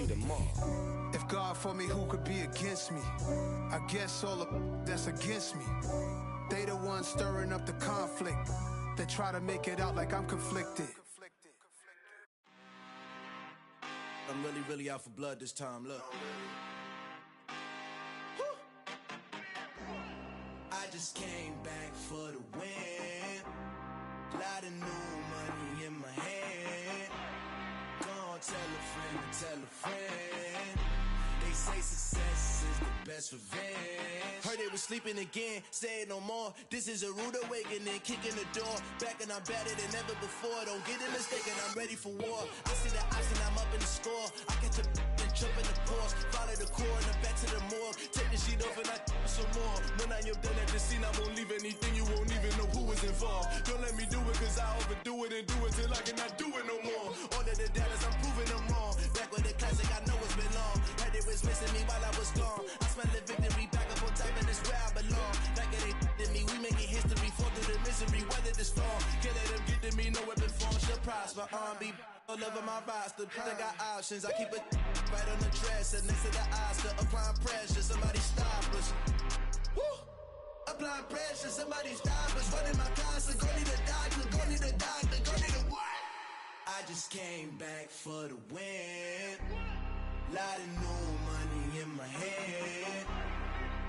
them all. If God for me, who could be against me? I guess all the that's against me. They the ones stirring up the conflict. They try to make it out like I'm conflicted. I'm really out for blood this time, look. I just came back for the win. Lot of new money in my hand. Gonna tell a friend. They say success is the best revenge. Heard they was sleeping again, say it no more. This is a rude awakening, kicking the door. Back and I'm better than ever before. Don't get it mistaken, I'm ready for war. I see the option, I'm up in the score. I catch a and jump in the course. Follow the core and then back to the morgue. Take the sheet off and I some more. When I am done at the scene, I won't leave anything. You won't even know who was involved. Don't let me do it, cause I overdo it and do it till I cannot do it no more. All of the doubters, I'm proving them wrong. Back with the classic, I know it's been long. Like they was missing me while I was gone. I smell the victory back up on top, and it's where I belong. Like it ain't to me, we making history. Fall through the misery, weather the storm. Can't let them get to me, no weapon form shall prosper. Be all over my roster, I got options. I keep it right on the dresser, next to the Oscar. Applying pressure, somebody stop us. Woo! Applying pressure, somebody stop us. Running my concert, go need a doctor, go need a doctor, go need a what? I just came back for the win. Lot of new money in my hand.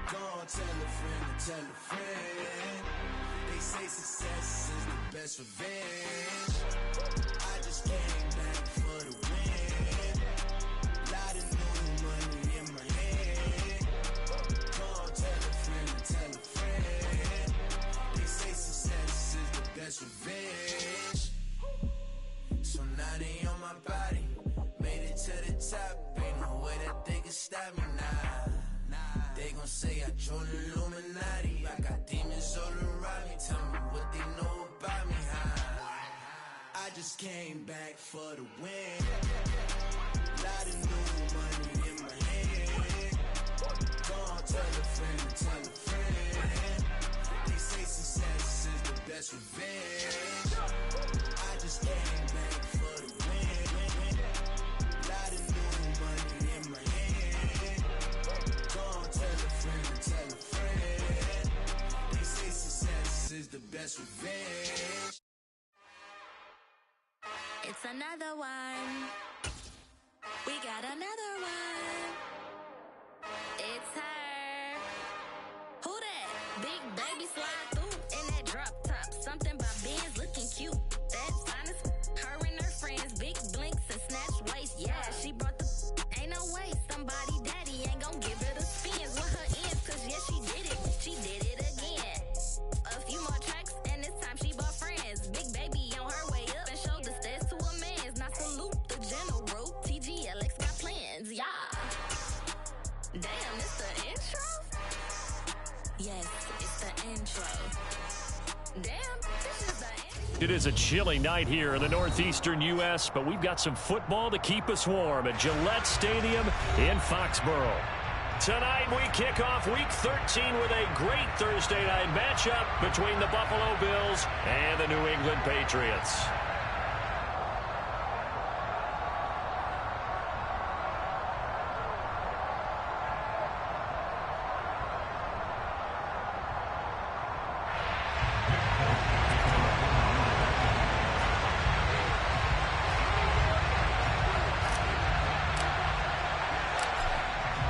Gonna tell a friend. They say success is the best revenge. I just came back for the win. Lot of new money in my hand. Gonna tell a friend. They say success is the best revenge. So now they on my body. Made it to the top. Ain't no way that they can stop me now. They gon' say I joined the Illuminati. I got demons all around me. Tell me what they know about me, huh? I just came back for the win. Lot of new money in my hand. Gonna tell a friend. They say success is the best revenge. I just came back for the win. Lot of new money in my hand. Gonna tell a friend. They say success is the best revenge. It's another one. We got another one. It's her. Who that? Big baby slide through in that drop top. Something about Benz looking cute. That's honest. Her and her friends, big blinks and snatch waist. Yeah, she brought the ain't no way. Somebody daddy ain't gon' give her the spins with her ends. Cause yeah, she did it. She did it again. A few more tracks and this time she bought friends. Big baby on her way up and showed the stairs to a man's. Now salute the general. TGLX got plans. Yeah. Damn, it's the intro? Yes, it's the intro. Damn, this is the intro. It is a chilly night here in the northeastern U.S., but we've got some football to keep us warm at Gillette Stadium in Foxborough. Tonight we kick off Week 13 with a great Thursday night matchup between the Buffalo Bills and the New England Patriots.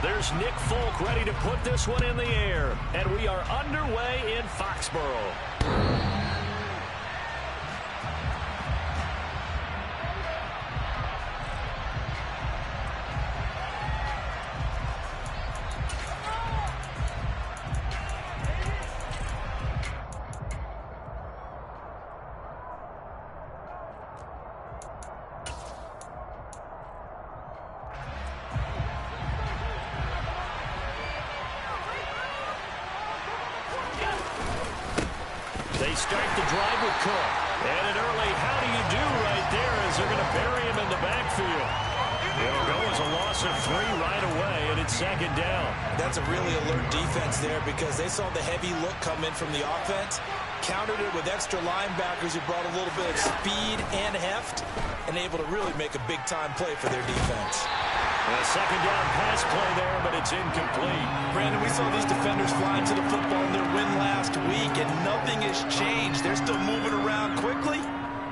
There's Nick Folk ready to put this one in the air, and we are underway in Foxborough. They start the drive with Cook. And an early how do you do right there as they're going to bury him in the backfield. It'll go as a loss of 3 right away, and it's second down. That's a really alert defense there because they saw the heavy look come in from the offense, countered it with extra linebackers who brought a little bit of speed and heft, and able to really make a big-time play for their defense. A second down pass play there, but it's incomplete. Brandon, we saw these defenders flying to the football in their win last week, and nothing has changed. They're still moving around quickly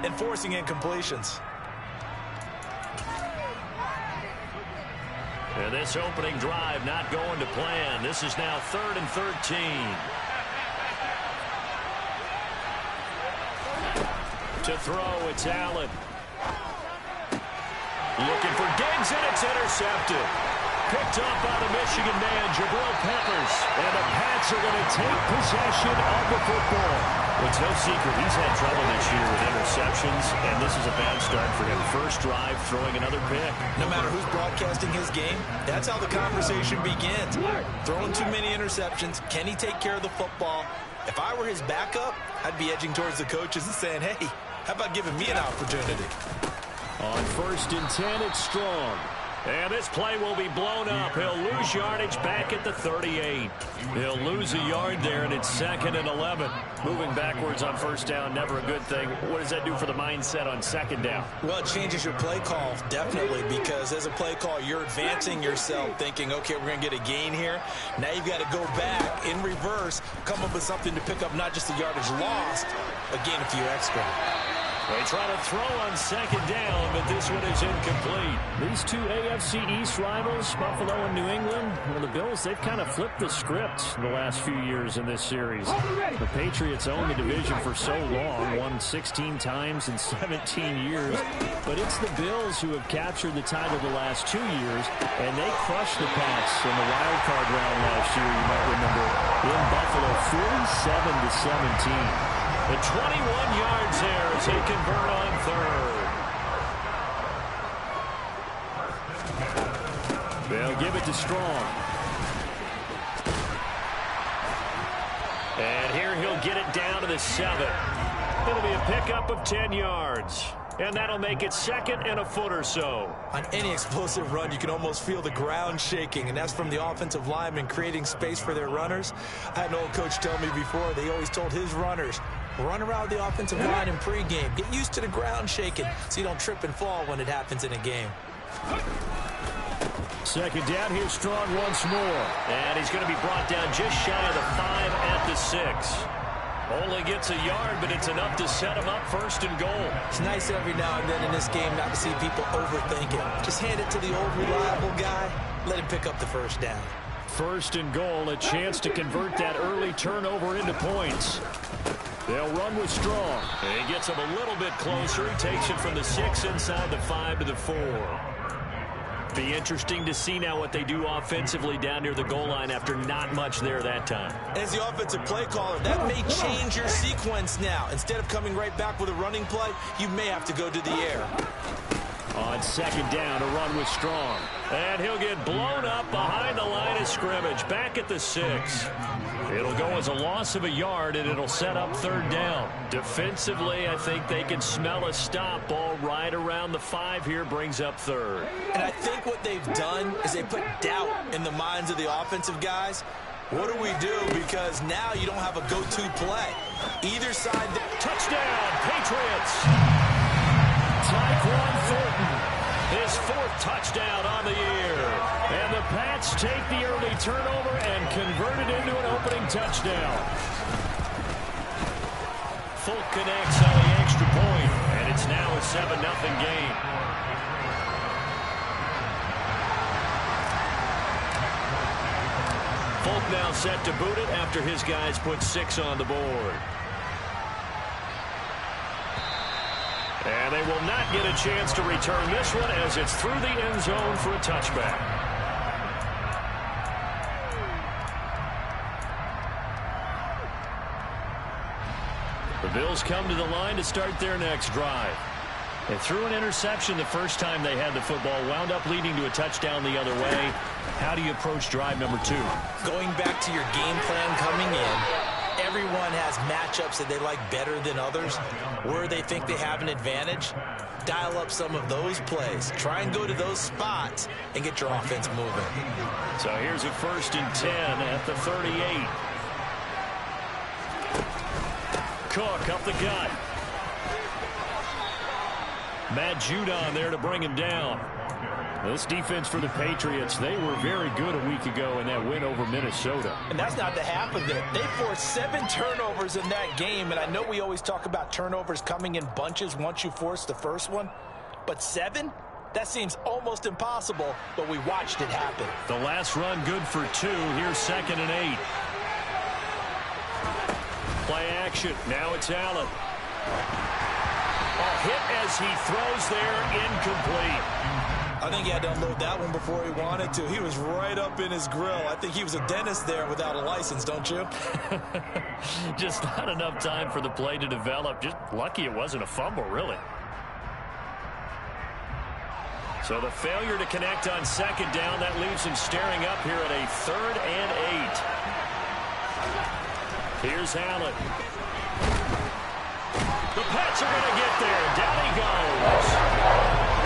and forcing incompletions. And this opening drive not going to plan. This is now 3rd and 13. To throw, it's Allen. Looking for Diggs, and it's intercepted. Picked up by the Michigan man, Jabril Peppers. And the Pats are going to take possession of the football. It's no secret he's had trouble this year with interceptions, and this is a bad start for him. First drive, throwing another pick. No matter who's broadcasting his game, that's how the conversation begins. Throwing too many interceptions. Can he take care of the football? If I were his backup, I'd be edging towards the coaches and saying, hey, how about giving me an opportunity? On 1st and 10, it's Strong. And this play will be blown up. He'll lose yardage back at the 38. He'll lose a yard there, and it's 2nd and 11. Moving backwards on 1st down, never a good thing. What does that do for the mindset on 2nd down? Well, it changes your play call, definitely, because as a play call, you're advancing yourself, thinking, okay, we're going to get a gain here. Now you've got to go back in reverse, come up with something to pick up not just the yardage lost, but gain a few extra. They try to throw on 2nd down, but this one is incomplete. These two AFC East rivals, Buffalo and New England, well, the Bills, they've kind of flipped the script the last few years in this series. The Patriots own the division for so long, won 16 times in 17 years, but it's the Bills who have captured the title the last 2 years, and they crushed the Pats in the wild card round last year, you might remember, in Buffalo, 47-17. The 21 yards there as they convert on 3rd. They'll give it to Strong. And here he'll get it down to the 7. It'll be a pickup of 10 yards. And that'll make it 2nd and a foot or so. On any explosive run, you can almost feel the ground shaking, and that's from the offensive linemen creating space for their runners. I had an old coach tell me before, they always told his runners, run around the offensive line in pregame. Get used to the ground shaking so you don't trip and fall when it happens in a game. 2nd down, here's Strong once more. And he's going to be brought down just shy of the 5 at the 6. Only gets a yard, but it's enough to set him up 1st and goal. It's nice every now and then in this game not to see people overthink it. Just hand it to the old reliable guy. Let him pick up the 1st down. 1st and goal, a chance to convert that early turnover into points. They'll run with Strong. And he gets him a little bit closer. He takes it from the 6 inside the 5 to the 4. Be interesting to see now what they do offensively down near the goal line after not much there that time. As the offensive play caller, that may change your sequence now. Instead of coming right back with a running play, you may have to go to the air. On 2nd down, a run with Strong. And he'll get blown up behind the line of scrimmage, back at the 6. It'll go as a loss of a yard, and it'll set up 3rd down. Defensively, I think they can smell a stop. Ball right around the 5 here, brings up 3rd. And I think what they've done is they put doubt in the minds of the offensive guys. What do we do? Because now you don't have a go-to play. Either side. Touchdown, Patriots! Tyquan Thornton, his 4th touchdown on the year. And the Pats take the early turnover and convert it into an opening touchdown. Folk connects on the extra point, and it's now a 7-0 game. Folk now set to boot it after his guys put 6 on the board. And they will not get a chance to return this one as it's through the end zone for a touchback. The Bills come to the line to start their next drive. They threw an interception the first time they had the football, wound up leading to a touchdown the other way. How do you approach drive number 2? Going back to your game plan coming in, everyone has matchups that they like better than others. Where they think they have an advantage, dial up some of those plays. Try and go to those spots and get your offense moving. So here's a 1st and 10 at the 38. Cook up the gut. Matt Judon there to bring him down. This defense for the Patriots, they were very good a week ago in that win over Minnesota. And that's not the half of it. They forced 7 turnovers in that game, and I know we always talk about turnovers coming in bunches once you force the first one, but 7? That seems almost impossible, but we watched it happen. The last run good for 2. Here's 2nd and 8. Play action. Now it's Allen. Hit as he throws there, incomplete. I think he had to unload that one before he wanted to. He was right up in his grill. I think he was a dentist there without a license, don't you? Just not enough time for the play to develop. Just lucky it wasn't a fumble, really. So the failure to connect on 2nd down, that leaves him staring up here at a 3rd and 8. Here's Allen. The Pats are going to get there. Down he goes.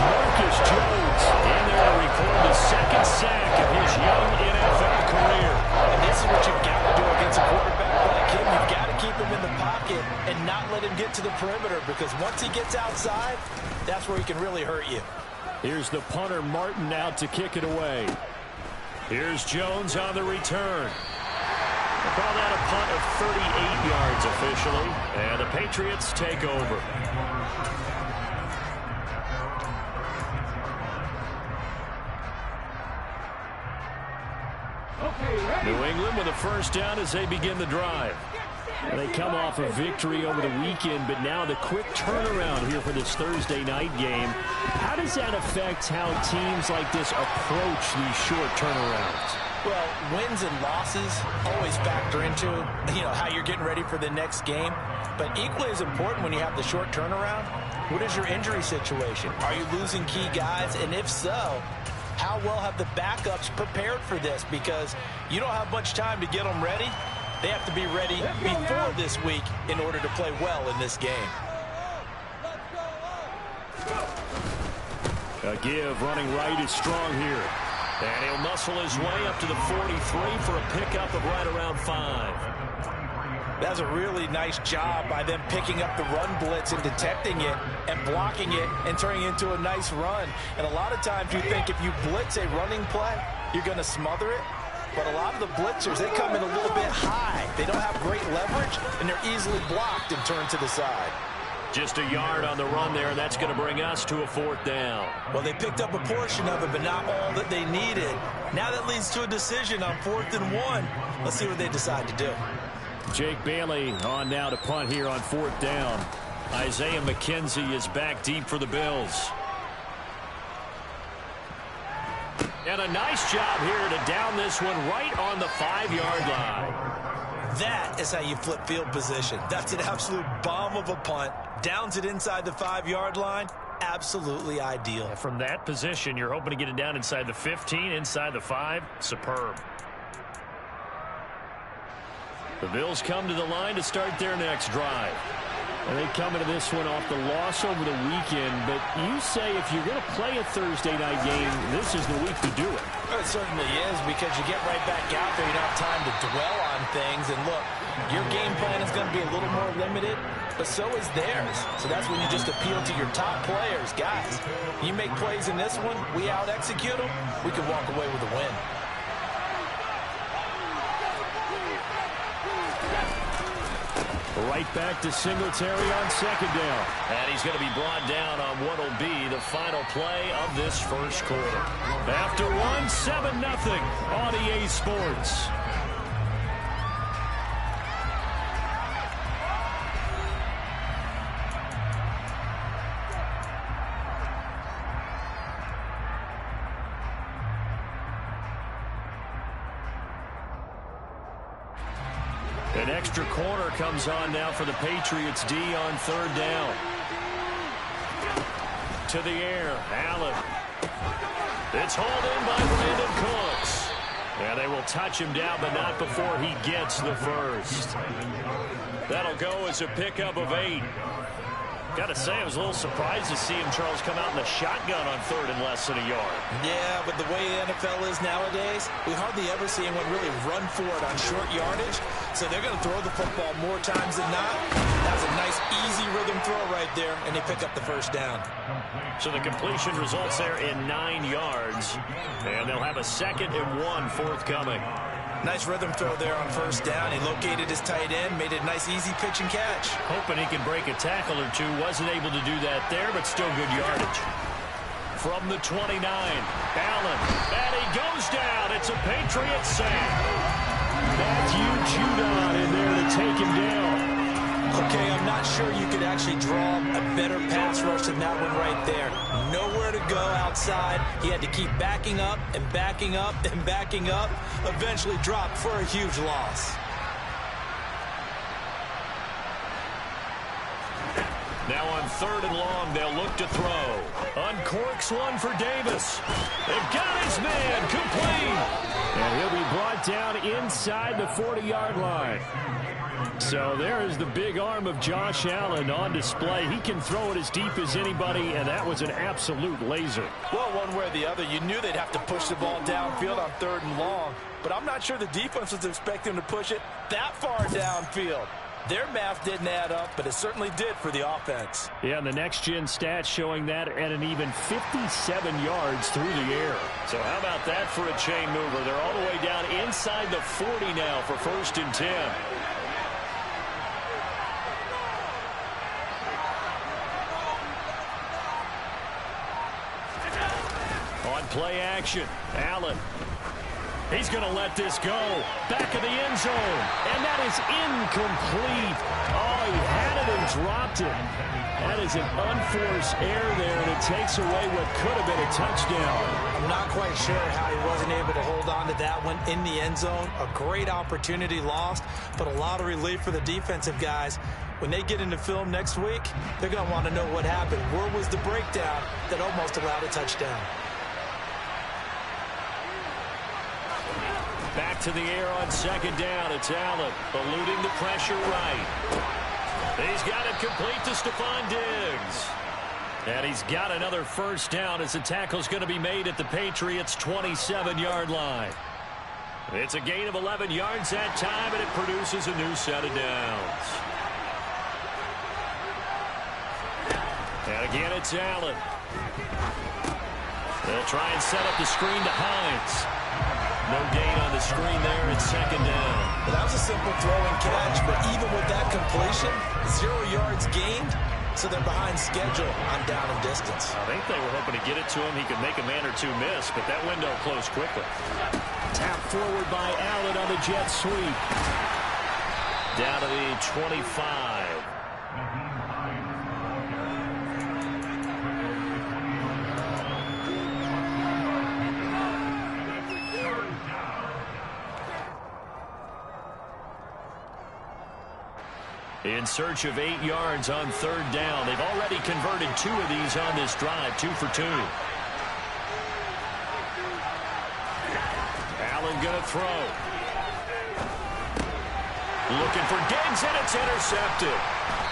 Marcus Jones in there to record the 2nd sack of his young NFL career. And this is what you've got to do against a quarterback like him. You've got to keep him in the pocket and not let him get to the perimeter, because once he gets outside, that's where he can really hurt you. Here's the punter, Martin, out to kick it away. Here's Jones on the return. We'll call that a punt of 38 yards officially, and the Patriots take over. New England with a first down as they begin the drive. They come off a victory over the weekend, but now the quick turnaround here for this Thursday night game. How does that affect how teams like this approach these short turnarounds? Well, wins and losses always factor into, how you're getting ready for the next game. But equally as important when you have the short turnaround, what is your injury situation? Are you losing key guys? And if so, how well have the backups prepared for this? Because you don't have much time to get them ready. They have to be ready before this week in order to play well in this game. A give running right is strong here. And he'll muscle his way up to the 43 for a pickup of right around 5. That's a really nice job by them picking up the run blitz and detecting it and blocking it and turning it into a nice run. And a lot of times you think if you blitz a running play, you're going to smother it. But a lot of the blitzers, they come in a little bit high. They don't have great leverage, and they're easily blocked and turned to the side. Just a yard on the run there, and that's going to bring us to a 4th down. Well, they picked up a portion of it, but not all that they needed. Now that leads to a decision on 4th and 1. Let's see what they decide to do. Jake Bailey on now to punt here on 4th down. Isaiah McKenzie is back deep for the Bills. And a nice job here to down this one right on the 5-yard line. That is how you flip field position. That's an absolute bomb of a punt. Downs it inside the 5-yard line. Absolutely ideal. And from that position, you're hoping to get it down inside the 15, inside the 5. Superb. The Bills come to the line to start their next drive. And they come into this one off the loss over the weekend. But you say if you're going to play a Thursday night game, this is the week to do it. It certainly is, because you get right back out there. You don't have time to dwell on things. And look, your game plan is going to be a little more limited, but so is theirs. So that's when you just appeal to your top players. Guys, you make plays in this one, we out-execute them, we can walk away with a win. Right back to Singletary on 2nd down. And he's going to be brought down on what will be the final play of this first quarter. After 7-0 on EA Sports. An extra corner comes on now for the Patriots D on 3rd down. To the air, Allen. It's hauled in by Brandon Cooks. And they will touch him down, but not before he gets the first. That'll go as a pickup of 8. Got to say, I was a little surprised to see him, Charles, come out in the shotgun on third and less than a yard. Yeah, but the way the NFL is nowadays, we hardly ever see anyone really run for it on short yardage. So they're going to throw the football more times than not. That was a nice, easy rhythm throw right there, and they pick up the first down. So the completion results there in 9 yards, and they'll have a 2nd and 1 forthcoming. Nice rhythm throw there on first down. He located his tight end, made it a nice, easy pitch and catch. Hoping he can break a tackle or two. Wasn't able to do that there, but still good yardage. From the 29, Allen, and he goes down. It's a Patriots sack. Matthew Judon in there to take him down. Okay, I'm not sure you could actually draw a better pass rush than that one right there. Nowhere to go outside. He had to keep backing up and backing up and backing up. Eventually dropped for a huge loss. Now on 3rd and long, they'll look to throw. Uncorks one for Davis. They've got his man complete. And he'll be brought down inside the 40-yard line. So there is the big arm of Josh Allen on display. He can throw it as deep as anybody, and that was an absolute laser. Well, one way or the other, you knew they'd have to push the ball downfield on 3rd and long. But I'm not sure the defense was expecting to push it that far downfield. Their math didn't add up, but it certainly did for the offense. Yeah, and the next-gen stats showing that at an even 57 yards through the air. So how about that for a chain mover? They're all the way down inside the 40 now for 1st and 10. On play action, Allen. He's going to let this go. Back of the end zone. And that is incomplete. Oh, he had it and dropped it. That is an unforced error there, and it takes away what could have been a touchdown. I'm not quite sure how he wasn't able to hold on to that one in the end zone. A great opportunity lost, but a lot of relief for the defensive guys. When they get into film next week, they're going to want to know what happened. Where was the breakdown that almost allowed a touchdown? Back to the air on 2nd down. It's Allen eluding the pressure right. He's got it complete to Stephon Diggs. And he's got another first down as the tackle's going to be made at the Patriots' 27-yard line. It's a gain of 11 yards that time, and it produces a new set of downs. And again, it's Allen. They'll try and set up the screen to Hines. No gain on the screen there. It's 2nd down. Well, that was a simple throw and catch, but even with that completion, 0 yards gained, so they're behind schedule on down and distance. I think they were hoping to get it to him. He could make a man or two miss, but that window closed quickly. Tap forward by Allen on the jet sweep. Down to the 25. In search of 8 yards on 3rd down. They've already converted 2 of these on this drive, 2 for 2. Allen going to throw. Looking for Diggs, and it's intercepted.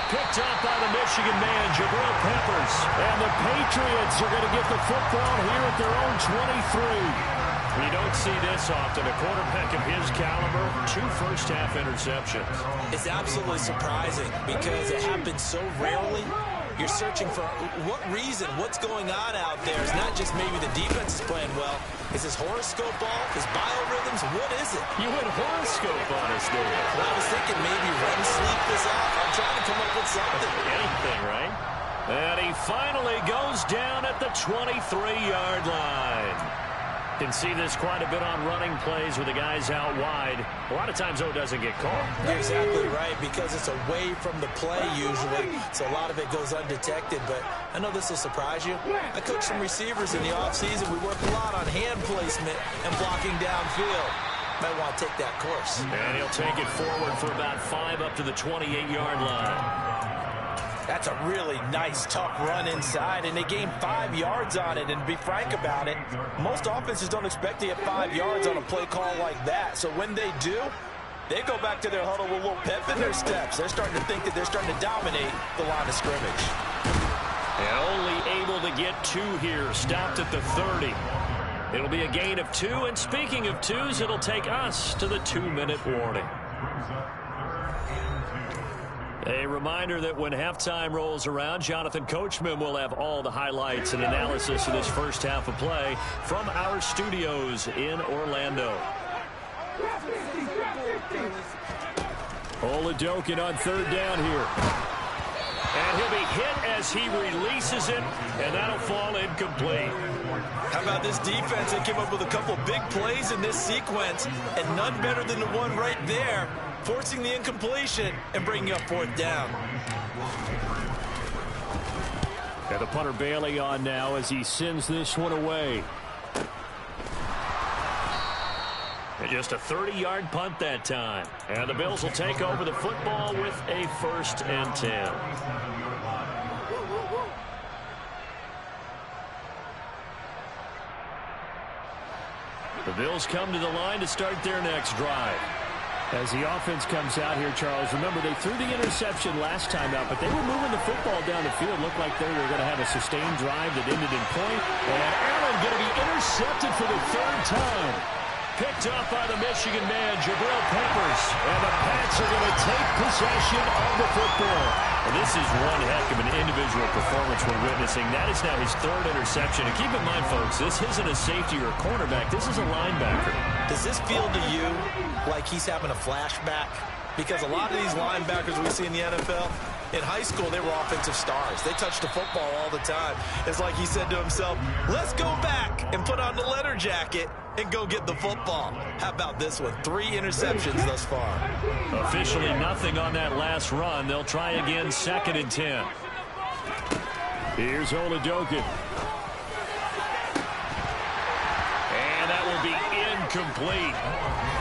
Picked up by the Michigan man, Jabril Peppers. And the Patriots are going to get the football here at their own 23. You don't see this often. A quarterback of his caliber, 2 first-half interceptions. It's absolutely surprising because it happens so rarely. You're searching for what reason, what's going on out there. It's not just maybe the defense is playing well. Is his horoscope off? His biorhythms? What is it? You went horoscope on us, didn't you? Well, I was thinking maybe REM sleep is off. I'm trying to come up with something. Anything, right? And he finally goes down at the 23-yard line. Can see this quite a bit on running plays with the guys out wide. A lot of times, though, it doesn't get caught. You're exactly right, because it's away from the play usually, so a lot of it goes undetected. But I know this will surprise you. I coached some receivers in the offseason. We worked a lot on hand placement and blocking downfield. Might want to take that course. And he'll take it forward for about 5 up to the 28-yard line. That's a really nice, tough run inside, and they gained 5 yards on it. And to be frank about it, most offenses don't expect to get 5 yards on a play call like that. So when they do, They go back to their huddle with a little pep in their steps. They're starting to think that they're starting to dominate the line of scrimmage. And only able to get 2 here. Stopped at the 30. It'll be a gain of 2. And speaking of 2s, it'll take us to the 2-minute warning. A reminder that when halftime rolls around, Jonathan Coachman will have all the highlights and analysis of this first half of play from our studios in Orlando. Oladokin on 3rd down here. And he'll be hit as he releases it, and that'll fall incomplete. How about this defense? They came up with a couple big plays in this sequence, and none better than the one right there, forcing the incompletion and bringing up 4th down. And the punter Bailey on now as he sends this one away. And just a 30-yard punt that time. And the Bills will take over the football with a 1st and 10. The Bills come to the line to start their next drive. As the offense comes out here, Charles, remember they threw the interception last time out, but they were moving the football down the field. Looked like they were going to have a sustained drive that ended in point. And Allen going to be intercepted for the 3rd time. Picked up by the Michigan man, Jabril Peppers. And the Pats are going to take possession of the football. And this is one heck of an individual performance we're witnessing. That is now his 3rd interception. And keep in mind, folks, this isn't a safety or a cornerback. This is a linebacker. Does this feel to you like he's having a flashback? Because a lot of these linebackers we see in the NFL, in high school, they were offensive stars. They touched the football all the time. It's like he said to himself, let's go back and put on the leather jacket and go get the football. How about this one? 3 interceptions thus far. Officially nothing on that last run. They'll try again, 2nd and 10. Here's Oladokin. And that will be incomplete.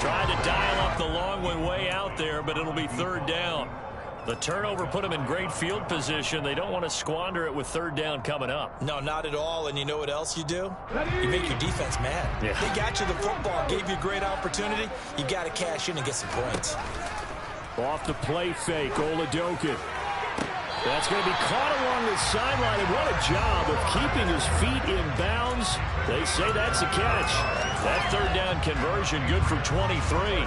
Tried to dial up the long one way out there, but it'll be 3rd down. The turnover put them in great field position. They don't want to squander it with 3rd down coming up. No, not at all. And you know what else you do? You make your defense mad. Yeah. They got you the football, gave you a great opportunity. You got to cash in and get some points. Off the play fake, Oladokin. That's going to be caught along the sideline. And what a job of keeping his feet in bounds. They say that's a catch. That 3rd down conversion good for 23.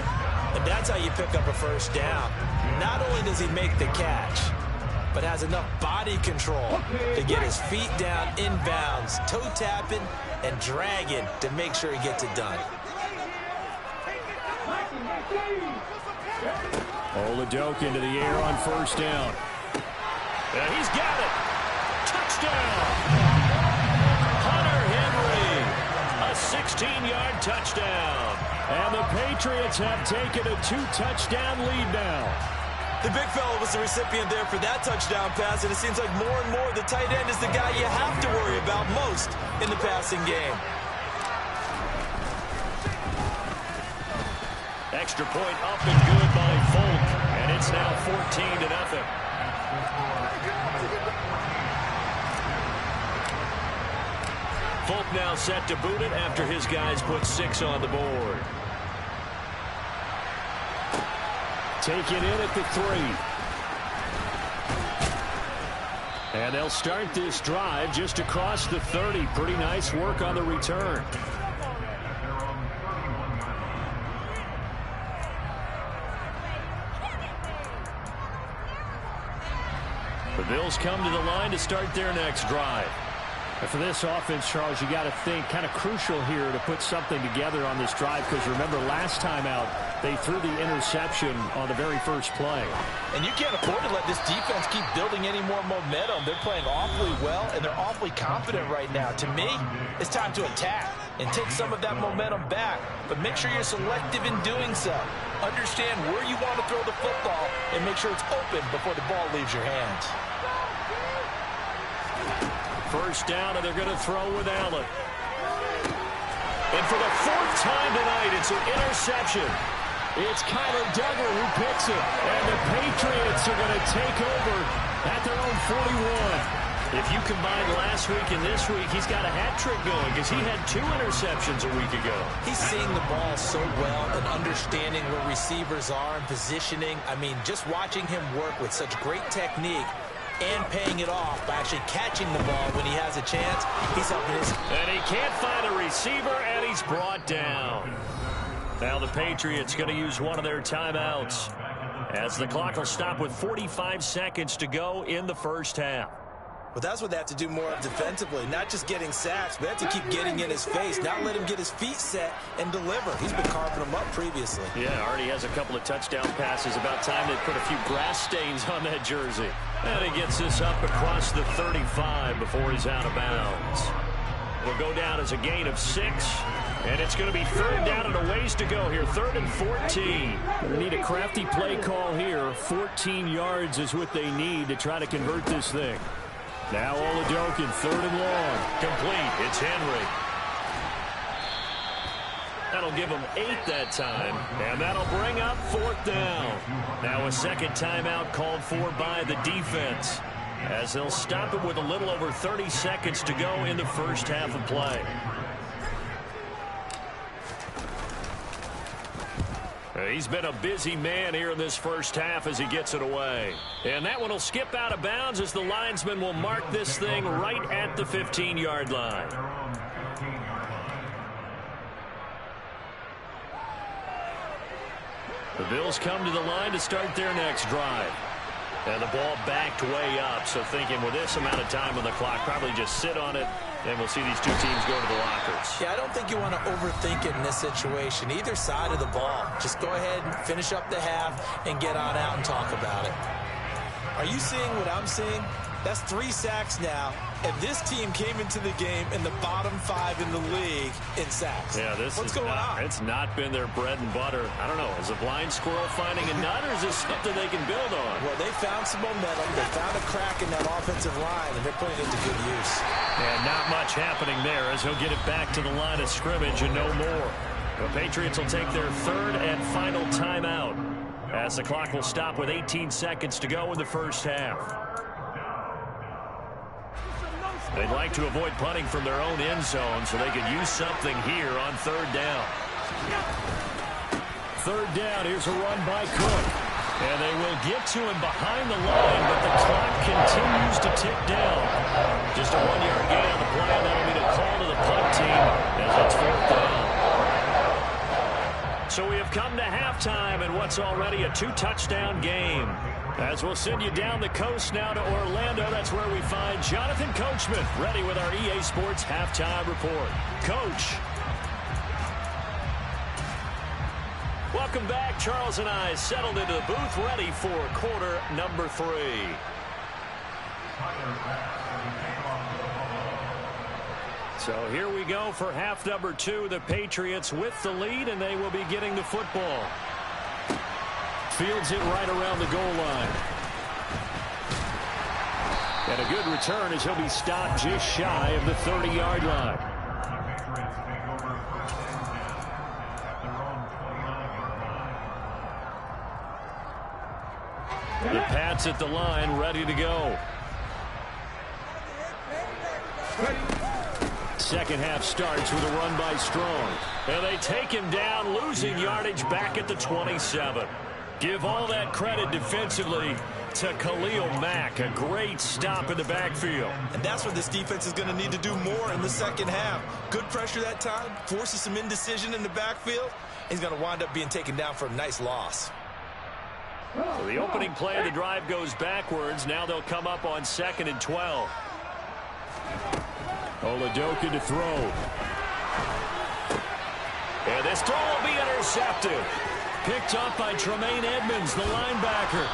And that's how you pick up a 1st down. Not only does he make the catch, but has enough body control to get his feet down inbounds, toe tapping and dragging to make sure he gets it done. Oladokin to the air on 1st down. And he's got it. Touchdown. Hunter Henry. A 16-yard touchdown. And the Patriots have taken a 2-touchdown lead now. The big fella was the recipient there for that touchdown pass, and it seems like more and more the tight end is the guy you have to worry about most in the passing game. Extra point up and good by Folk, and it's now 14-0. Folk now set to boot it after his guys put 6 on the board. Take it in at the 3. And they'll start this drive just across the 30. Pretty nice work on the return. The Bills come to the line to start their next drive. And for this offense, Charles, you got to think kind of crucial here to put something together on this drive, because remember last time out they threw the interception on the very first play. And you can't afford to let this defense keep building any more momentum. They're playing awfully well, and they're awfully confident right now. To me, it's time to attack and take some of that momentum back, but make sure you're selective in doing so. Understand where you want to throw the football and make sure it's open before the ball leaves your hands. First down, and they're going to throw with Allen. And for the 4th time tonight, it's an interception. It's Kyler Duggar who picks it. And the Patriots are going to take over at their own 41. If you combine last week and this week, he's got a hat trick going because he had 2 interceptions a week ago. He's seeing the ball so well and understanding where receivers are and positioning. I mean, just watching him work with such great technique and paying it off by actually catching the ball when he has a chance, he's helping his... And he can't find a receiver, and he's brought down. Now the Patriots going to use one of their timeouts as the clock will stop with 45 seconds to go in the first half. Well, that's what they have to do more of defensively, not just getting sacks, but they have to keep getting in his face, not let him get his feet set and deliver. He's been carving them up previously. Yeah, already has a couple of touchdown passes. About time they put a few grass stains on that jersey. And he gets this up across the 35 before he's out of bounds. Will go down as a gain of 6. And it's going to be 3rd down and a ways to go here. 3rd and 14. They need a crafty play call here. 14 yards is what they need to try to convert this thing. Now Oladokin, 3rd and long. Complete. It's Henry. That'll give him 8 that time. And that'll bring up 4th down. Now a second timeout called for by the defense, as they'll stop it with a little over 30 seconds to go in the first half of play. He's been a busy man here in this first half as he gets it away. And that one will skip out of bounds as the linesman will mark this thing right at the 15-yard line. The Bills come to the line to start their next drive. And the ball backed way up, so thinking with this amount of time on the clock, probably just sit on it, and we'll see these two teams go to the lockers. Yeah, I don't think you want to overthink it in this situation. Either side of the ball. Just go ahead and finish up the half and get on out and talk about it. Are you seeing what I'm seeing? That's 3 sacks now, and this team came into the game in the bottom 5 in the league in sacks. Yeah, what's going on? It's not been their bread and butter. I don't know. Is a blind squirrel finding a nut, or is this something they can build on? Well, they found some momentum. They found a crack in that offensive line, and they're putting it to good use. And not much happening there as he'll get it back to the line of scrimmage and no more. The Patriots will take their 3rd and final timeout as the clock will stop with 18 seconds to go in the first half. They'd like to avoid punting from their own end zone so they could use something here on 3rd down. 3rd down, here's a run by Cook. And they will get to him behind the line, but the clock continues to tick down. Just a 1-yard gain on the play, and that'll be the call to the punt team as it's 4th down. So we have come to halftime in what's already a 2-touchdown game. As we'll send you down the coast now to Orlando, that's where we find Jonathan Coachman, ready with our EA Sports Halftime Report. Coach. Welcome back. Charles and I settled into the booth, ready for quarter number 3. So here we go for half number 2. The Patriots with the lead, and they will be getting the football. Fields it right around the goal line. And a good return as he'll be stopped just shy of the 30-yard line. The Pats at the line, ready to go. Second half starts with a run by Strong. And they take him down, losing yardage back at the 27. Give all that credit defensively to Khalil Mack. A great stop in the backfield. And that's what this defense is going to need to do more in the second half. Good pressure that time, forces some indecision in the backfield. He's going to wind up being taken down for a nice loss. So the opening play of the drive goes backwards. Now they'll come up on 2nd and 12. Oladokin to throw. And this throw will be intercepted. Picked up by Tremaine Edmonds, the linebacker.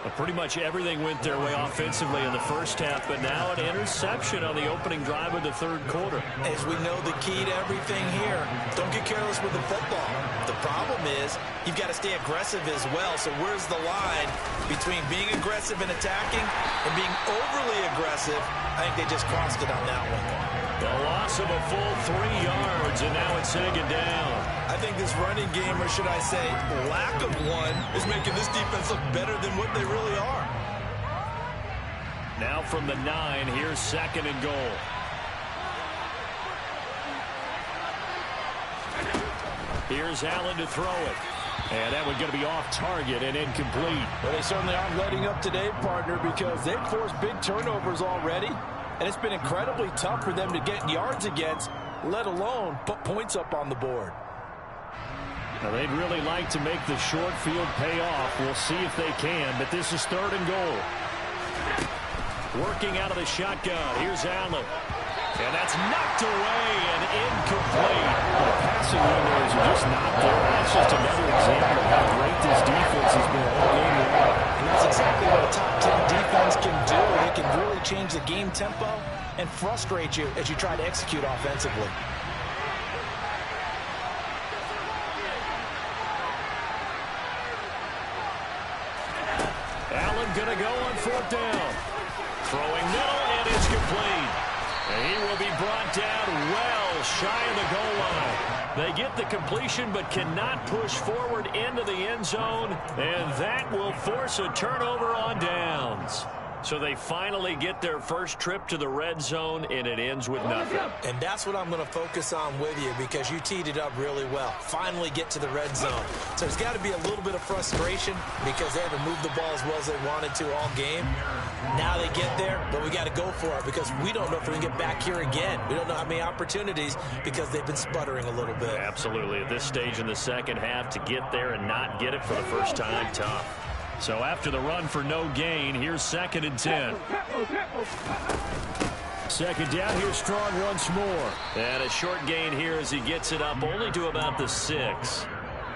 But pretty much everything went their way offensively in the first half, but now an interception on the opening drive of the 3rd quarter. As we know, the key to everything here, don't get careless with the football. The problem is you've got to stay aggressive as well. So where's the line between being aggressive and attacking and being overly aggressive? I think they just crossed it on that one. The loss of a full 3 yards, and now it's taken down. I think this running game, or should I say lack of one, is making this defense look better than what they really are. Now from the 9, here's 2nd and goal. Here's Allen to throw it. And that one's going to be off target and incomplete. Well, they certainly aren't letting up today, partner, because they've forced big turnovers already. And it's been incredibly tough for them to get yards against, let alone put points up on the board. Now, they'd really like to make the short field pay off. We'll see if they can, but this is 3rd and goal. Working out of the shotgun. Here's Allen. And that's knocked away and incomplete. The passing windows are just not there. That's just another example of how great this defense has been all game long. And that's exactly what a top 10 defense can do. They can really change the game tempo and frustrate you as you try to execute offensively. Allen going to go on 4th down. Throwing middle, and it's complete. And he will be brought down well shy of the goal line. They get the completion but cannot push forward into the end zone, and that will force a turnover on downs. So they finally get their first trip to the red zone, and it ends with nothing. And that's what I'm going to focus on with you, because you teed it up really well. Finally get to the red zone. So there's got to be a little bit of frustration because they haven't moved the ball as well as they wanted to all game. Now they get there, but we got to go for it because we don't know if we can get back here again. We don't know how many opportunities because they've been sputtering a little bit. Absolutely. At this stage in the second half, to get there and not get it for the first time, tough. So after the run for no gain, here's 2nd and 10. 2nd down, here's Strong once more. And a short gain here as he gets it up only to about the 6.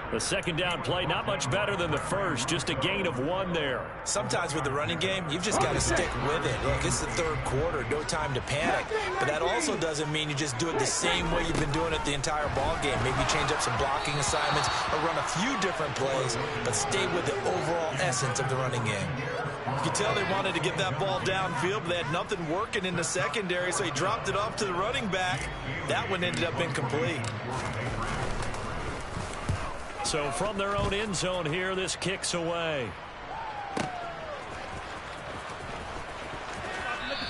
The 2nd down play, not much better than the first, just a gain of 1 there. Sometimes with the running game, you've just got to stick with it. Look, it's the 3rd quarter, no time to panic. But that also doesn't mean you just do it the same way you've been doing it the entire ball game. Maybe change up some blocking assignments or run a few different plays, but stay with the overall essence of the running game. You can tell they wanted to get that ball downfield, but they had nothing working in the secondary, so he dropped it off to the running back. That one ended up incomplete. So from their own end zone here, this kicks away.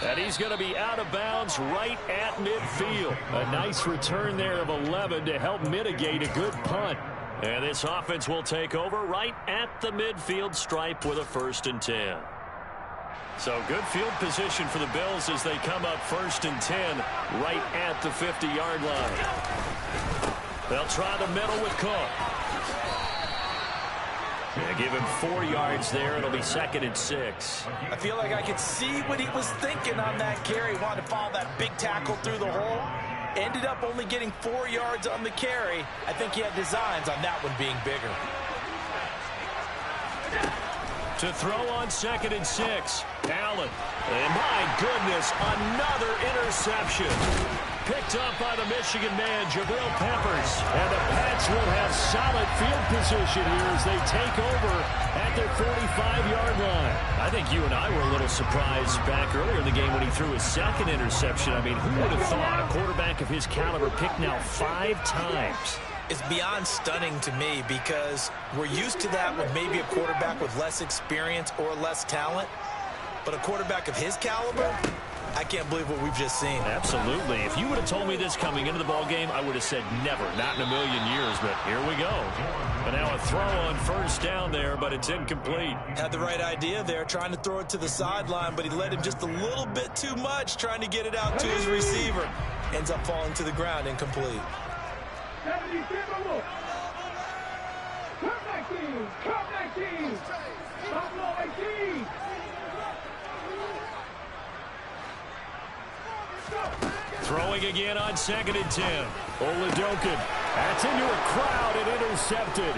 And he's going to be out of bounds right at midfield. A nice return there of 11 to help mitigate a good punt. And this offense will take over right at the midfield stripe with a 1st and 10. So good field position for the Bills as they come up 1st and 10 right at the 50-yard line. They'll try the middle with Cook. Yeah, give him 4 yards there. It'll be 2nd and 6. I feel like I could see what he was thinking on that carry. He wanted to follow that big tackle through the hole. Ended up only getting 4 yards on the carry. I think he had designs on that one being bigger. To throw on 2nd and 6. Allen. And my goodness, another interception. Picked up by the Michigan man, Jabril Peppers. And the Pats will have solid field position here as they take over at their 45-yard line. I think you and I were a little surprised back earlier in the game when he threw his 2nd interception. I mean, who would have thought a quarterback of his caliber picked now 5 times? It's beyond stunning to me because we're used to that with maybe a quarterback with less experience or less talent. But a quarterback of his caliber, I can't believe what we've just seen. Absolutely. If you would have told me this coming into the ball game, I would have said never, not in a million years, but here we go. But now a throw on 1st down there, but it's incomplete. Had the right idea there, trying to throw it to the sideline, but he led him just a little bit too much, trying to get it out to his receiver. Ends up falling to the ground, incomplete. Throwing again on 2nd and 10. Oladokun. That's into a crowd and intercepted.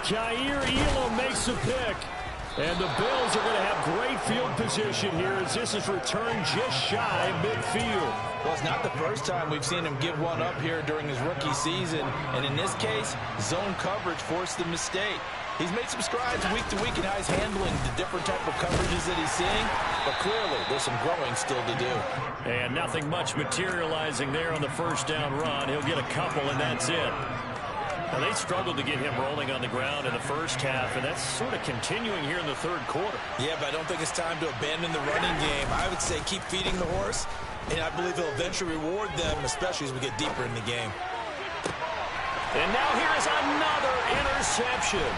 Jair Elam makes a pick. And the Bills are going to have great field position here as this is returned just shy of midfield. Well, it's not the first time we've seen him give one up here during his rookie season. And in this case, zone coverage forced the mistake. He's made some strides week to week in how he's handling the different type of coverages that he's seeing. But clearly, there's some growing still to do. And nothing much materializing there on the 1st down run. He'll get a couple, and that's it. Well, they struggled to get him rolling on the ground in the first half, and that's sort of continuing here in the third quarter. Yeah, but I don't think it's time to abandon the running game. I would say keep feeding the horse, and I believe he'll eventually reward them, especially as we get deeper in the game. And now here is another interception.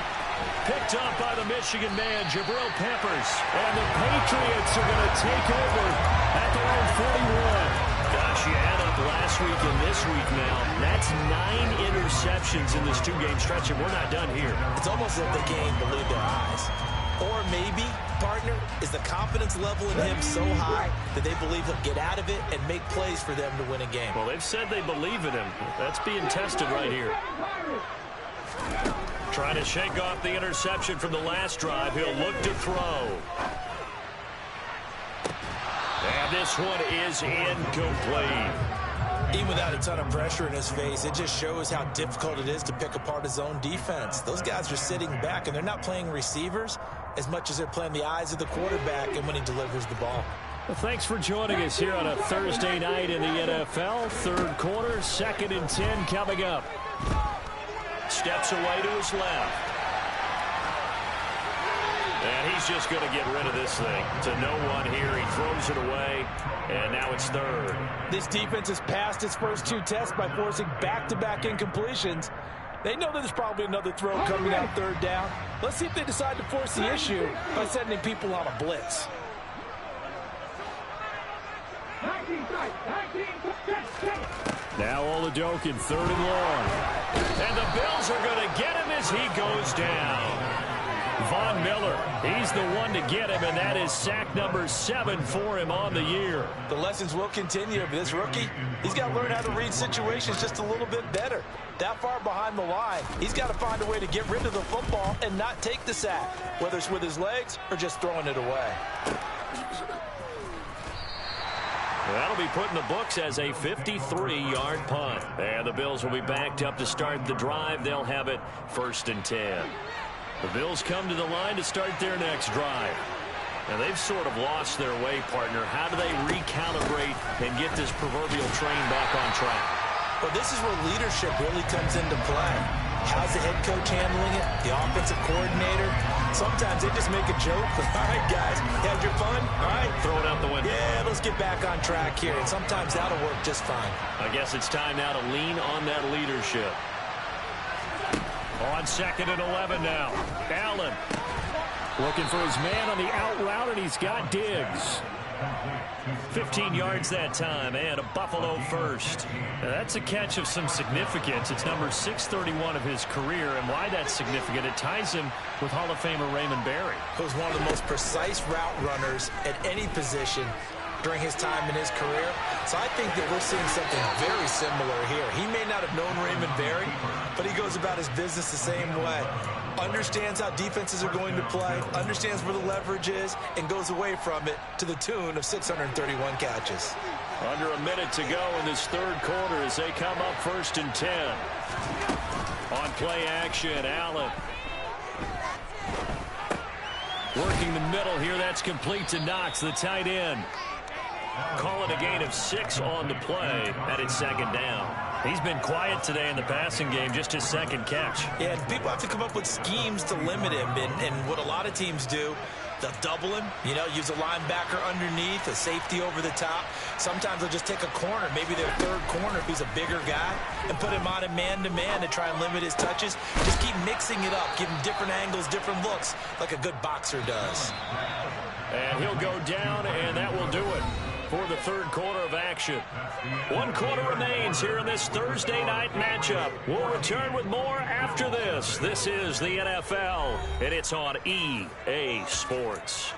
Picked up by the Michigan man, Jabril Peppers. And the Patriots are going to take over at their own 41. Gosh, you add up last week and this week now. That's 9 interceptions in this 2-game stretch, and we're not done here. It's almost as if they can't believe their eyes. Or maybe, partner, is the confidence level in him so high that they believe he'll get out of it and make plays for them to win a game. Well, they've said they believe in him. That's being tested right here. Trying to shake off the interception from the last drive. He'll look to throw. And this one is incomplete. Even without a ton of pressure in his face, it just shows how difficult it is to pick apart his own defense. Those guys are sitting back, and they're not playing receivers as much as they're playing the eyes of the quarterback and when he delivers the ball. Well, thanks for joining us here on a Thursday night in the NFL. Third quarter, 2nd and 10 coming up. Steps away to his left. And he's just going to get rid of this thing to no one here. He throws it away, and now it's third. This defense has passed its first 2 tests by forcing back-to-back incompletions. They know that there's probably another throw coming out third down. Let's see if they decide to force the issue by sending people on a blitz. Now Oladokin, 3rd and long. And the Bills are going to get him as he goes down. Von Miller, he's the one to get him, and that is sack number 7 for him on the year. The lessons will continue, but this rookie, he's got to learn how to read situations just a little bit better. That far behind the line, he's got to find a way to get rid of the football and not take the sack, whether it's with his legs or just throwing it away. That'll be put in the books as a 53-yard punt. And the Bills will be backed up to start the drive. They'll have it 1st and 10. The Bills come to the line to start their next drive. Now, they've sort of lost their way, partner. How do they recalibrate and get this proverbial train back on track? Well, this is where leadership really comes into play. How's the head coach handling it? The offensive coordinator? Sometimes they just make a joke. All right, guys, you had your fun? All right. Throw it out the window. Yeah, let's get back on track here. And sometimes that'll work just fine. I guess it's time now to lean on that leadership. On 2nd and 11 now. Allen looking for his man on the out route, and he's got Diggs. 15 yards that time, and a Buffalo first. Now, that's a catch of some significance. It's number 631 of his career, and why that's significant, it ties him with Hall of Famer Raymond Berry. He was one of the most precise route runners at any position during his time in his career. So I think that we're seeing something very similar here. He may not have known Raymond Berry, but he goes about his business the same way. Understands how defenses are going to play, understands where the leverage is, and goes away from it to the tune of 631 catches. Under a minute to go in this third quarter as they come up 1st and 10. On play action, Allen. Working the middle here, that's complete to Knox, the tight end. Call it a gain of 6 on the play, and it's 2nd down. He's been quiet today in the passing game, just his 2nd catch. Yeah, and people have to come up with schemes to limit him, and what a lot of teams do, they'll double him, use a linebacker underneath, a safety over the top. Sometimes they'll just take a corner, maybe their 3rd corner if he's a bigger guy, and put him on a man-to-man to try and limit his touches. Just keep mixing it up, give him different angles, different looks, like a good boxer does. And he'll go down, and that will do it for the third quarter of action. 1 quarter remains here in this Thursday night matchup. We'll return with more after this. This is the NFL, and it's on EA Sports.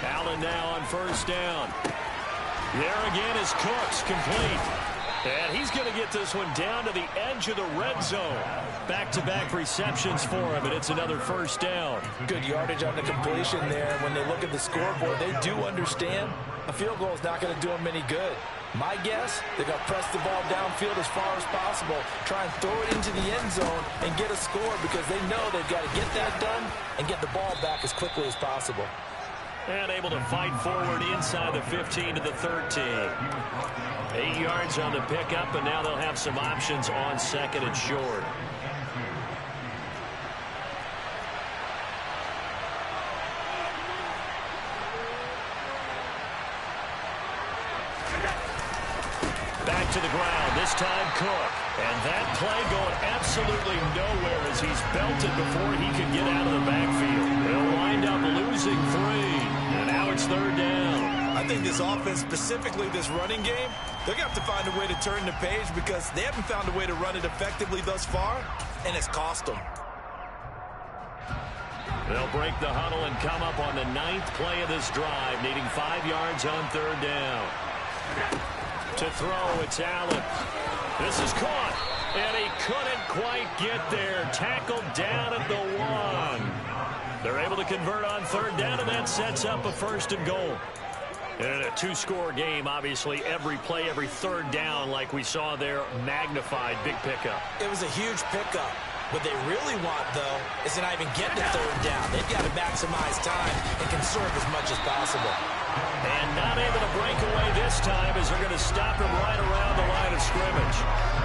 Allen now on 1st down. There again is Cooks, complete. And he's going to get this one down to the edge of the red zone. Back-to-back receptions for him, and it's another 1st down. Good yardage on the completion there. When they look at the scoreboard, they do understand a field goal is not going to do them any good. My guess, they're going to press the ball downfield as far as possible, try and throw it into the end zone and get a score because they know they've got to get that done and get the ball back as quickly as possible. And able to fight forward inside the 15 to the 13. 8 yards on the pickup, and now they'll have some options on second and short. Back to the ground, this time Cook. And that play going absolutely nowhere as he's belted before he can get out of the backfield. They'll wind up losing 3. And now it's third down. I think this offense, specifically this running game, they're going to have to find a way to turn the page because they haven't found a way to run it effectively thus far, and it's cost them. They'll break the huddle and come up on the 9th play of this drive, needing 5 yards on third down. To throw, it's Allen. This is caught, and he couldn't quite get there. Tackled down at the 1. They're able to convert on third down, and that sets up a 1st and goal. And in a 2-score game, obviously, every play, every third down, like we saw there, magnified. Big pickup. It was a huge pickup. What they really want, though, is to not even get to third down. They've got to maximize time and conserve as much as possible. And not able to break away this time as they're going to stop him right around the line of scrimmage.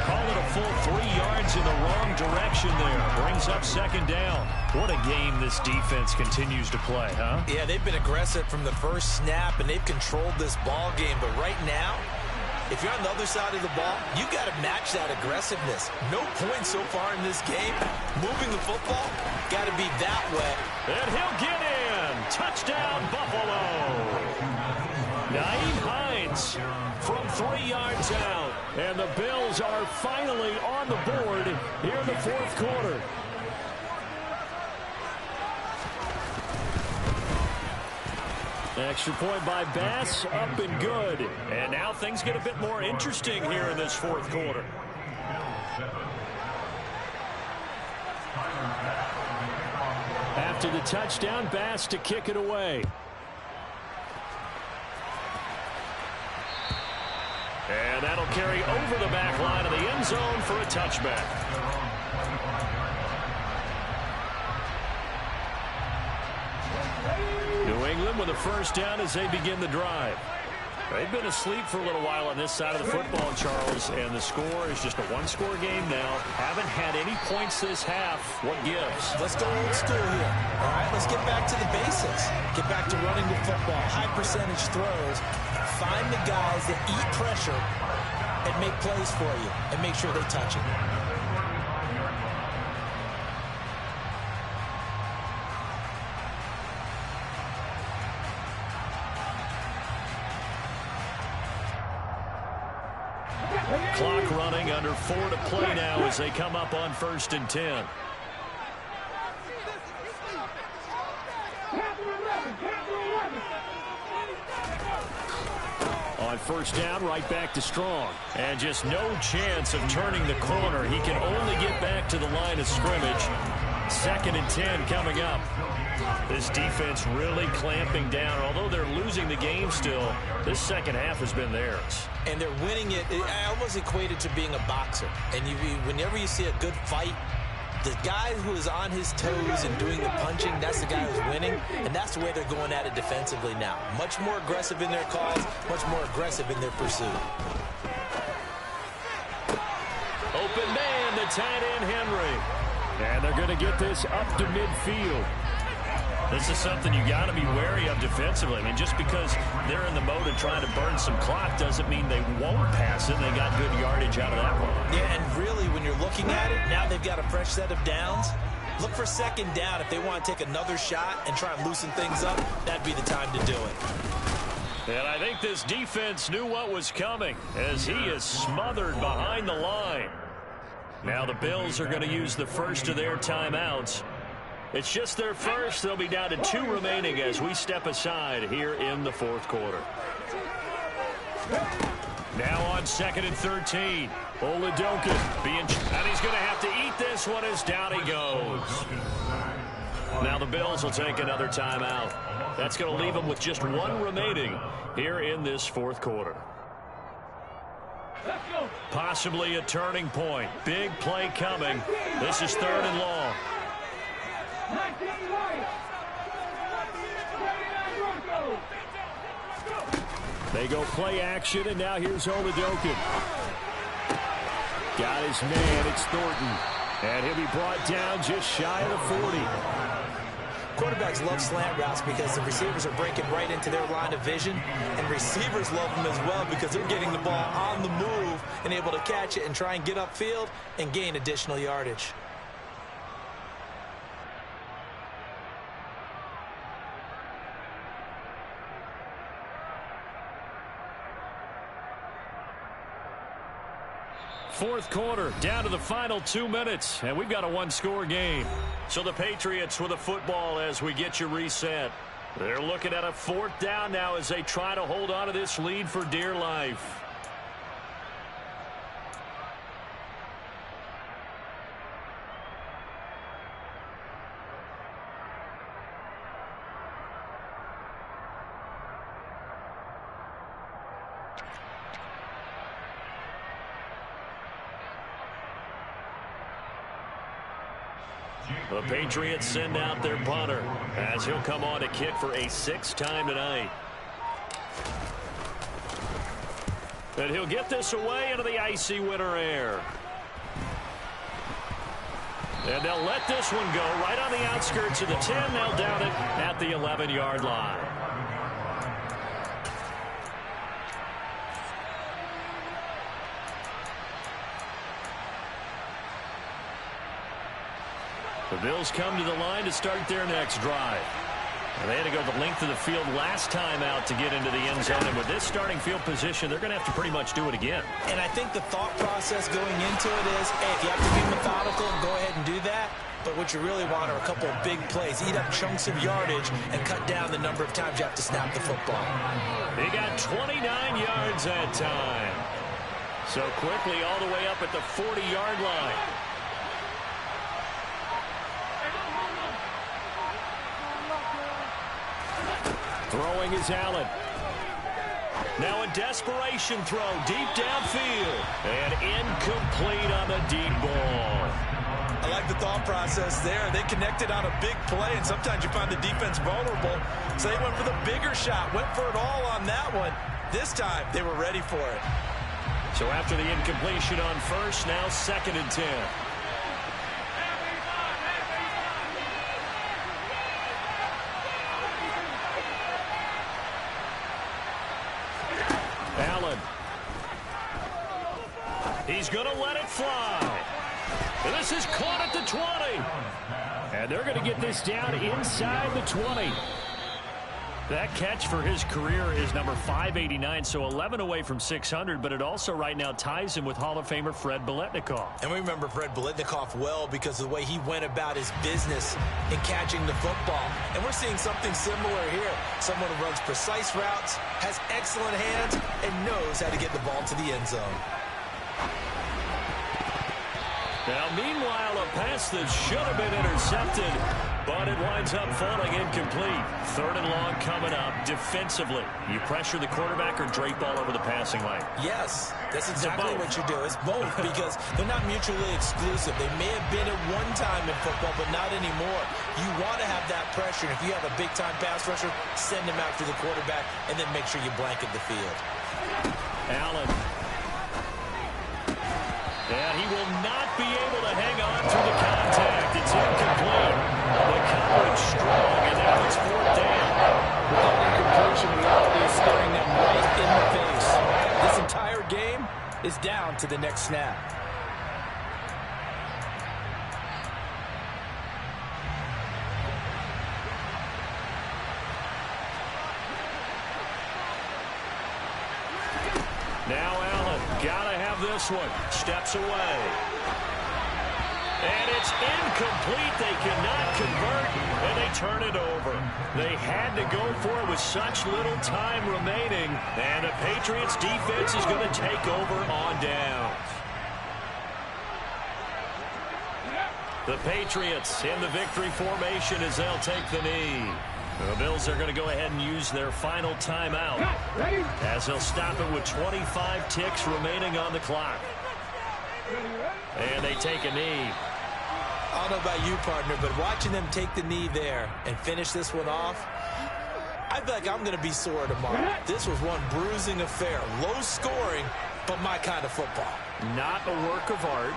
Call it a full 3 yards in the wrong direction there. Brings up second down. What a game this defense continues to play, huh? Yeah, they've been aggressive from the first snap, and they've controlled this ball game. But right now, if you're on the other side of the ball, you got to match that aggressiveness. No points so far in this game. Moving the football, got to be that way. And he'll get in. Touchdown, Buffalo. Nyheim Hines from 3 yards out. And the Bills are finally on the board here in the 4th quarter. Extra point by Bass, up and good. And now things get a bit more interesting here in this 4th quarter. After the touchdown, Bass to kick it away. And that'll carry over the back line of the end zone for a touchback. New England with a 1st down as they begin the drive. They've been asleep for a little while on this side of the football, Charles, and the score is just a 1-score game now. Haven't had any points this half. What gives? Let's go old school here. All right, let's get back to the basics. Get back to running the football, high percentage throws. Find the guys that eat pressure and make plays for you and make sure they touch it. Clock running, under 4 to play now as they come up on 1st and 10. On 1st down, right back to Strong. And just no chance of turning the corner. He can only get back to the line of scrimmage. 2nd and 10 coming up. This defense really clamping down. Although they're losing the game still, this second half has been theirs. And they're winning it. I almost equate it to being a boxer. And whenever you see a good fight, the guy who is on his toes and doing the punching, that's the guy who's winning. And that's the way they're going at it defensively now. Much more aggressive in their calls, much more aggressive in their pursuit. Open man, the tight end Henry. And they're going to get this up to midfield. This is something you got to be wary of defensively. I mean, just because they're in the mode of trying to burn some clock doesn't mean they won't pass it. They got good yardage out of that one. Yeah, and really, when you're looking at it, now they've got a fresh set of downs. Look for 2nd down. If they want to take another shot and try and loosen things up, that'd be the time to do it. And I think this defense knew what was coming as he is smothered behind the line. Now the Bills are going to use the first of their timeouts. It's just their first. They'll be down to 2 remaining as we step aside here in the 4th quarter. Now on 2nd and 13. Oladokun and he's going to have to eat this one as down he goes. Now the Bills will take another timeout. That's going to leave them with just 1 remaining here in this 4th quarter. Possibly a turning point. Big play coming. This is 3rd and long. They go play action, and now here's Oladokun. Got his man. It's Thornton. And he'll be brought down just shy of the 40. Quarterbacks love slant routes because the receivers are breaking right into their line of vision, and receivers love them as well because they're getting the ball on the move and able to catch it and try and get upfield and gain additional yardage. Fourth quarter, down to the final 2 minutes, and we've got a one-score game. So the Patriots with a football as we get you reset. They're looking at a 4th down now as they try to hold on to this lead for dear life. The Patriots send out their punter as he'll come on to kick for a 6th time tonight. And he'll get this away into the icy winter air. And they'll let this one go right on the outskirts of the 10. They'll down it at the 11-yard line. The Bills come to the line to start their next drive. And they had to go the length of the field last time out to get into the end zone. And with this starting field position, they're going to have to pretty much do it again. And I think the thought process going into it is, hey, if you have to be methodical, go ahead and do that. But what you really want are a couple of big plays. Eat up chunks of yardage and cut down the number of times you have to snap the football. He got 29 yards that time. So quickly all the way up at the 40-yard line. Throwing is Allen. Now a desperation throw deep downfield. And incomplete on the deep ball. I like the thought process there. They connected on a big play, and sometimes you find the defense vulnerable. So they went for the bigger shot, went for it all on that one. This time, they were ready for it. So after the incompletion on first, now 2nd and 10. Allen. He's going to let it fly. And this is caught at the 20. And they're going to get this down inside the 20. That catch for his career is number 589, so 11 away from 600, but it also right now ties him with Hall of Famer Fred Biletnikoff. And we remember Fred Biletnikoff well because of the way he went about his business in catching the football. And we're seeing something similar here. Someone who runs precise routes, has excellent hands, and knows how to get the ball to the end zone. Now, meanwhile, a pass that should have been intercepted, but it winds up falling incomplete. 3rd and long coming up defensively. You pressure the quarterback or drape all over the passing lane? Yes, that's exactly what you do. It's both because they're not mutually exclusive. They may have been at one time in football, but not anymore. You want to have that pressure. If you have a big-time pass rusher, send him after the quarterback, and then make sure you blanket the field. Allen. And he will not be able to hang on through the contact. It's incomplete. The coverage strong, and now it's 4th down. Without incompletion, reality is staring them right in the face. This entire game is down to the next snap. Now Allen, gotta have this one. Steps away. And it's incomplete. They cannot convert, and they turn it over. They had to go for it with such little time remaining, and the Patriots defense is going to take over on downs. The Patriots in the victory formation as they'll take the knee. The Bills are going to go ahead and use their final timeout as they'll stop it with 25 ticks remaining on the clock. And they take a knee. I don't know about you, partner, but watching them take the knee there and finish this one off, I feel like I'm going to be sore tomorrow. This was one bruising affair. Low scoring, but my kind of football. Not a work of art,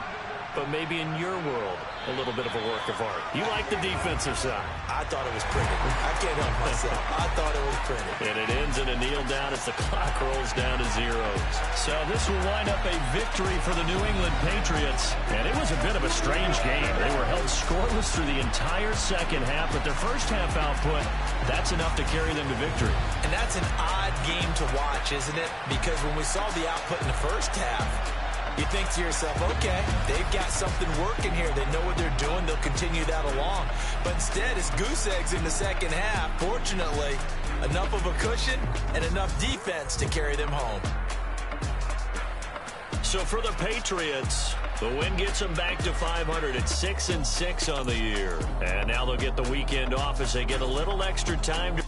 but maybe in your world, a little bit of a work of art. You like the defensive side. I thought it was pretty. I can't help myself. I thought it was pretty. And it ends in a kneel down as the clock rolls down to zeros. So this will wind up a victory for the New England Patriots. And it was a bit of a strange game. They were held scoreless through the entire second half, but their first half output, that's enough to carry them to victory. And that's an odd game to watch, isn't it? Because when we saw the output in the first half, you think to yourself, okay, they've got something working here. They know what they're doing. They'll continue that along. But instead, it's goose eggs in the second half. Fortunately, enough of a cushion and enough defense to carry them home. So for the Patriots, the win gets them back to 500 at 6-6 on the year. And now they'll get the weekend off as they get a little extra time to